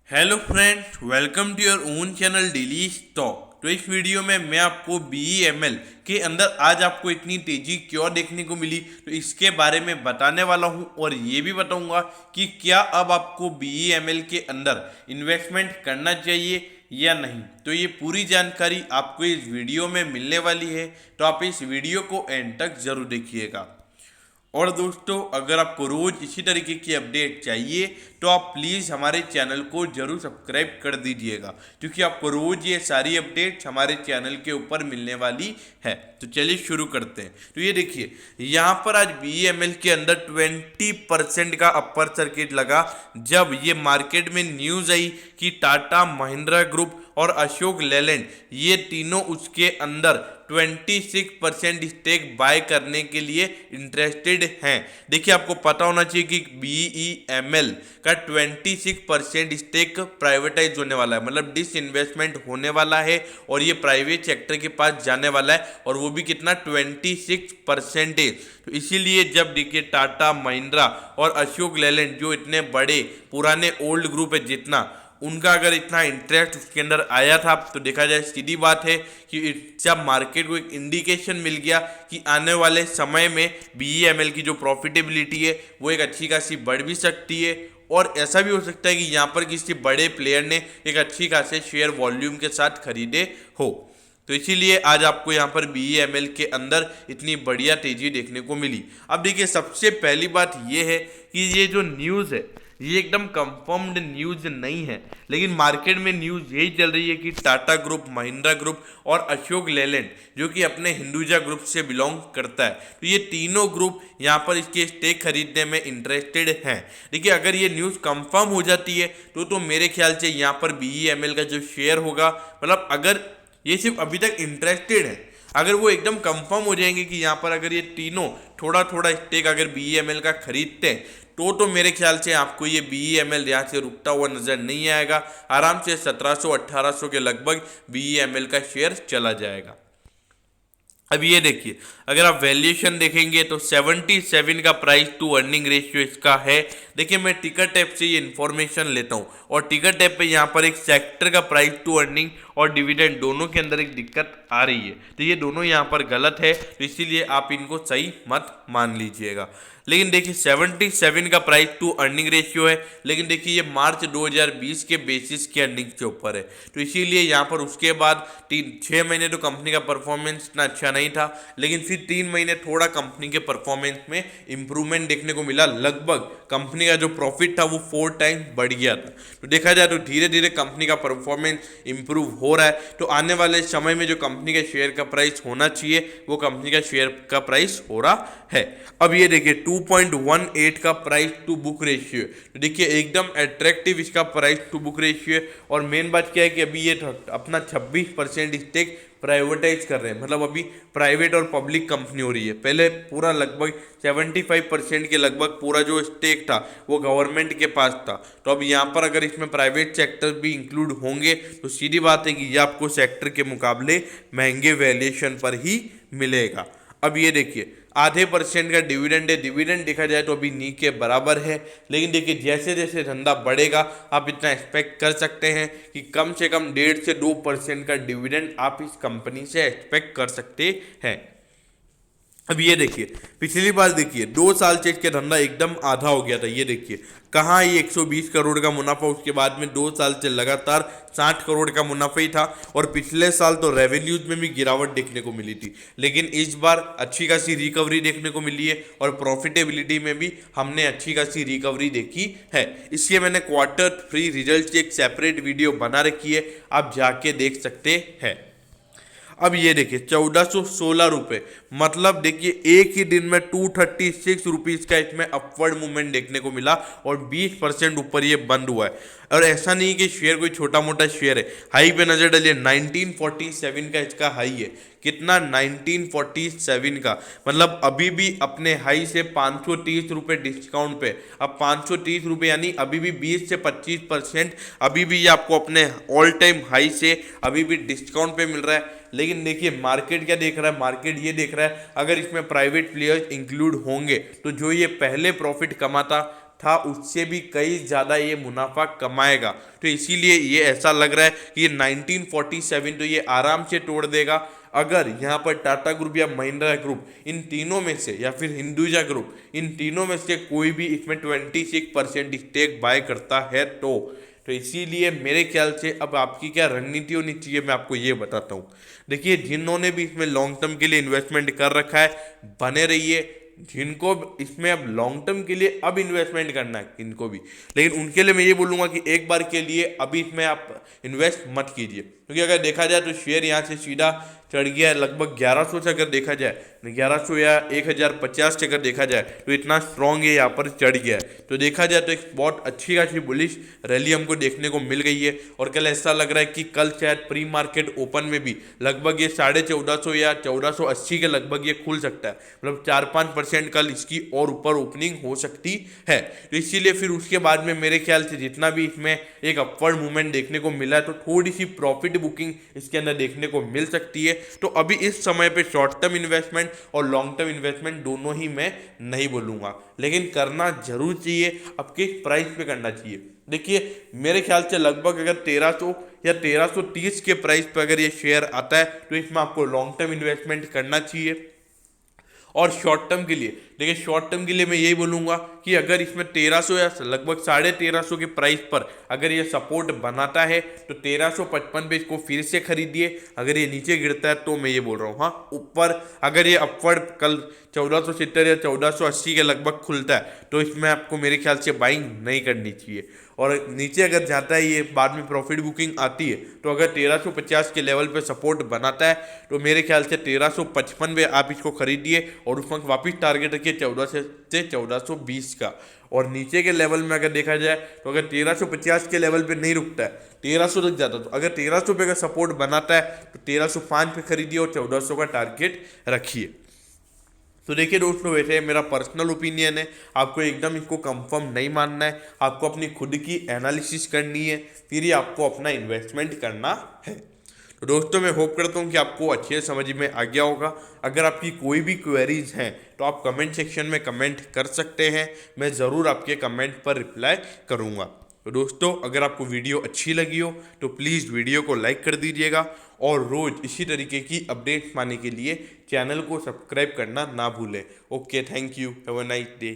Hello friends, welcome to your own channel daily stock. तो इस video में मैं आपको BEML के अंदर आज आपको इतनी तेजी क्यों देखने को मिली तो इसके बारे में बताने वाला हूं और ये भी बताऊंगा कि क्या अब आपको BEML के अंदर इन्वेस्टमेंट करना चाहिए या नहीं। तो ये पूरी जानकारी आपको इस वीडियो में मिलने वाली है, तो आप इस वीडियो को एंड तक जरूर देखिएगा। और दोस्तों, अगर आपको रोज इसी तरीके की अपडेट चाहिए तो आप प्लीज़ हमारे चैनल को जरूर सब्सक्राइब कर दीजिएगा, क्योंकि आपको रोज ये सारी अपडेट्स हमारे चैनल के ऊपर मिलने वाली है। तो चलिए शुरू करते हैं। तो ये देखिए, यहाँ पर आज BEML के अंदर 20% का अपर सर्किट लगा जब ये मार्केट में न्यूज़ आई कि टाटा महिंद्रा ग्रुप और अशोक लेलैंड ये तीनों उसके अंदर 26% स्टेक बाय करने के लिए इंटरेस्टेड हैं। देखिए, आपको पता होना चाहिए कि BEML का 26% स्टेक प्राइवेटाइज होने वाला है, मतलब डिसइन्वेस्टमेंट होने वाला है और ये प्राइवेट सेक्टर के पास जाने वाला है, और वो भी कितना 26%। तो इसीलिए जब देखिए टाटा महिंद्रा और अशोक लेलैंड जो इतने बड़े पुराने ओल्ड ग्रुप है, जितना उनका अगर इतना इंटरेस्ट उसके अंदर आया था, तो देखा जाए सीधी बात है कि जब मार्केट को एक इंडिकेशन मिल गया कि आने वाले समय में BEML की जो प्रॉफिटेबिलिटी है वो एक अच्छी खासी बढ़ भी सकती है, और ऐसा भी हो सकता है कि यहाँ पर किसी बड़े प्लेयर ने एक अच्छी खासे शेयर वॉल्यूम के साथ खरीदे हो। तो इसीलिए आज आपको यहाँ पर BEML के अंदर इतनी बढ़िया तेजी देखने को मिली। अब देखिए, सबसे पहली बात ये है कि ये जो न्यूज़ है ये एकदम कंफर्म्ड न्यूज़ नहीं है, लेकिन मार्केट में न्यूज़ यही चल रही है कि टाटा ग्रुप, महिंद्रा ग्रुप और अशोक लेलैंड जो कि अपने हिंदुजा ग्रुप से बिलोंग करता है, तो ये तीनों ग्रुप यहाँ पर इसके स्टेक खरीदने में इंटरेस्टेड हैं। देखिए, अगर ये न्यूज़ कंफर्म हो जाती है तो मेरे ख्याल से यहाँ पर BEML का जो शेयर होगा, मतलब अगर ये सिर्फ अभी तक इंटरेस्टेड है, अगर वो एकदम कंफर्म हो जाएंगे कि यहाँ पर अगर ये तीनों थोड़ा थोड़ा स्टेक अगर BEML का खरीदते हैं तो मेरे ख्याल से आपको ये BEML यहाँ से रुकता हुआ नजर नहीं आएगा। आराम से 1700-1800 के लगभग BEML का शेयर चला जाएगा। अब ये देखिए, अगर आप वैल्यूएशन देखेंगे तो 77 का प्राइस टू अर्निंग रेशियो इसका है। देखिए, मैं टिकर टैप से ये इन्फॉर्मेशन लेता हूँ और टिकर टैप पे यहाँ पर एक सेक्टर का प्राइस टू अर्निंग और डिविडेंड दोनों के अंदर एक दिक्कत आ रही है, तो ये दोनों यहाँ पर गलत है, तो इसीलिए आप इनको सही मत मान लीजिएगा। लेकिन देखिए, 77 का प्राइस टू अर्निंग रेशियो है, लेकिन देखिए ये मार्च 2020 के बेसिस के अर्निंग के ऊपर है, तो इसीलिए यहाँ पर उसके बाद 6 महीने तो कंपनी का परफॉर्मेंस इतना अच्छा नहीं था, लेकिन फिर 3 महीने थोड़ा कंपनी के परफॉर्मेंस में इंप्रूवमेंट देखने को मिला। लगभग कंपनी का जो प्रॉफिट था वो 4 टाइम बढ़ गया था। तो देखा जाए तो धीरे धीरे कंपनी का परफॉर्मेंस इंप्रूव हो रहा है, तो आने वाले समय में जो कंपनी के शेयर का प्राइस होना चाहिए वो कंपनी का शेयर का प्राइस हो रहा है। अब ये देखिए, 2.18 का प्राइस टू बुक रेशियो, तो देखिए एकदम अट्रैक्टिव इसका प्राइस टू बुक रेशियो। और मेन बात क्या है कि अभी ये अपना 26% स्टेक प्राइवेटाइज कर रहे हैं, मतलब अभी प्राइवेट और पब्लिक कंपनी हो रही है। पहले पूरा लगभग 75% के लगभग पूरा जो स्टेक था वो गवर्नमेंट के पास था, तो अब यहाँ पर अगर इसमें प्राइवेट सेक्टर भी इंक्लूड होंगे तो सीधी बात है कि ये आपको सेक्टर के मुकाबले महंगे वैल्यूएशन पर ही मिलेगा। अब ये देखिए, आधे % का डिविडेंड है, डिविडेंड देखा जाए तो अभी नी के बराबर है, लेकिन देखिए जैसे जैसे धंधा बढ़ेगा आप इतना एक्सपेक्ट कर सकते हैं कि कम से कम 1.5 से 2% का डिविडेंड आप इस कंपनी से एक्सपेक्ट कर सकते हैं। अब ये देखिए, पिछली बार देखिए 2 साल से इसके धंधा एकदम आधा हो गया था। ये देखिए कहाँ ये 120 करोड़ का मुनाफा, उसके बाद में 2 साल से लगातार 60 करोड़ का मुनाफा ही था, और पिछले साल तो रेवेन्यूज में भी गिरावट देखने को मिली थी, लेकिन इस बार अच्छी खासी रिकवरी देखने को मिली है और प्रॉफिटेबिलिटी में भी हमने अच्छी खासी रिकवरी देखी है। इसलिए मैंने Q3 रिजल्ट की एक सेपरेट वीडियो बना रखी है, आप जाके देख सकते हैं। अब ये देखिए 1416 रुपये, मतलब देखिए एक ही दिन में 236 रुपीज़ का इसमें अपवर्ड मूवमेंट देखने को मिला और 20% ऊपर ये बंद हुआ है। और ऐसा नहीं कि शेयर कोई छोटा मोटा शेयर है, हाई पे नजर डालिए 1947 का इसका हाई है। कितना? 1947 का, मतलब अभी भी अपने हाई से 530 रुपये डिस्काउंट पे। अब 530 रुपये यानी अभी भी 20 से 25% अभी भी ये आपको अपने ऑल टाइम हाई से अभी भी डिस्काउंट पे मिल रहा है। लेकिन देखिए मार्केट क्या देख रहा है, मार्केट ये देख रहा है अगर इसमें प्राइवेट प्लेयर्स इंक्लूड होंगे तो जो ये पहले प्रॉफिट कमाता था उससे भी कई ज़्यादा ये मुनाफा कमाएगा। तो इसीलिए ये ऐसा लग रहा है कि ये 1947 तो ये आराम से तोड़ देगा। अगर यहाँ पर टाटा ग्रुप या महिंद्रा ग्रुप इन तीनों में से या फिर हिंदुजा ग्रुप इन तीनों में से कोई भी इसमें 26% स्टेक बाय करता है तो इसीलिए मेरे ख्याल से अब आपकी क्या रणनीति होनी चाहिए मैं आपको ये बताता हूँ। देखिए, जिन्होंने भी इसमें लॉन्ग टर्म के लिए इन्वेस्टमेंट कर रखा है बने रहिए। जिनको इसमें अब लॉन्ग टर्म के लिए अब इन्वेस्टमेंट करना है इनको भी, लेकिन उनके लिए मैं ये बोलूँगा कि एक बार के लिए अभी इसमें आप इन्वेस्ट मत कीजिए, क्योंकि अगर देखा जाए तो शेयर यहाँ से सीधा चढ़ गया है लगभग 1100 से। अगर देखा जाए 1100 या 1050 से अगर देखा जाए तो इतना स्ट्रॉन्ग है, यहाँ पर चढ़ गया है। तो देखा जाए तो एक बहुत अच्छी खासी बुलिश रैली हमको देखने को मिल गई है। और कल ऐसा लग रहा है कि कल शायद प्री मार्केट ओपन में भी लगभग ये 1450 या 1480 के लगभग ये खुल सकता है, मतलब 4-5% कल इसकी और ऊपर ओपनिंग हो सकती है। तो इसीलिए फिर उसके बाद में मेरे ख्याल से जितना भी इसमें एक अपवर्ड मूवमेंट देखने को मिला है तो थोड़ी सी प्रॉफिट बुकिंग इसके अंदर देखने को मिल सकती है। तो अभी इस समय पे शॉर्ट टर्म इन्वेस्टमेंट और लॉन्ग टर्म इन्वेस्टमेंट दोनों ही मैं नहीं बोलूँगा, लेकिन करना जरूर चाहिए। अब किस प्राइस पे करना चाहिए, देखिए मेरे ख्याल से लगभग अगर 1300 या 1330 के प्राइस पे अगर ये शेयर आता है तो इसमें आपको लॉन्ग टर्म इन्वेस्टमेंट करना चाहिए। और शॉर्ट टर्म के लिए देखिए, शॉर्ट टर्म के लिए मैं यही बोलूँगा कि अगर इसमें 1300 या लगभग 1350 के प्राइस पर अगर ये सपोर्ट बनाता है तो 1355 पे इसको फिर से खरीदिए। अगर ये नीचे गिरता है तो मैं ये बोल रहा हूँ, हाँ ऊपर अगर ये अपवर्ड कल 1470 या 1480 के लगभग खुलता है तो इसमें आपको मेरे ख्याल से बाइंग नहीं करनी चाहिए। और नीचे अगर जाता है ये बाद में प्रॉफिट बुकिंग आती है तो अगर 1350 के लेवल पे सपोर्ट बनाता है तो मेरे ख्याल से 1355 में आप इसको खरीदिए और उस वक्त वापस टारगेट रखिए 1400 से 1420 का। और नीचे के लेवल में अगर देखा जाए तो अगर 1350 के लेवल पे नहीं रुकता है 1300 तक जाता तो अगर 1300 पे अगर सपोर्ट बनाता है तो 1305 पे खरीदिए और 1400 का टारगेट रखिए। तो देखिए दोस्तों, वैसे मेरा पर्सनल ओपिनियन है, आपको एकदम इसको कंफर्म नहीं मानना है, आपको अपनी खुद की एनालिसिस करनी है, फिर ही आपको अपना इन्वेस्टमेंट करना है। तो दोस्तों, मैं होप करता हूँ कि आपको अच्छे समझ में आ गया होगा। अगर आपकी कोई भी क्वेरीज हैं तो आप कमेंट सेक्शन में कमेंट कर सकते हैं, मैं ज़रूर आपके कमेंट पर रिप्लाई करूँगा। तो दोस्तों, अगर आपको वीडियो अच्छी लगी हो तो प्लीज़ वीडियो को लाइक कर दीजिएगा और रोज़ इसी तरीके की अपडेट्स पाने के लिए चैनल को सब्सक्राइब करना ना भूलें। Okay, thank you, have a nice day.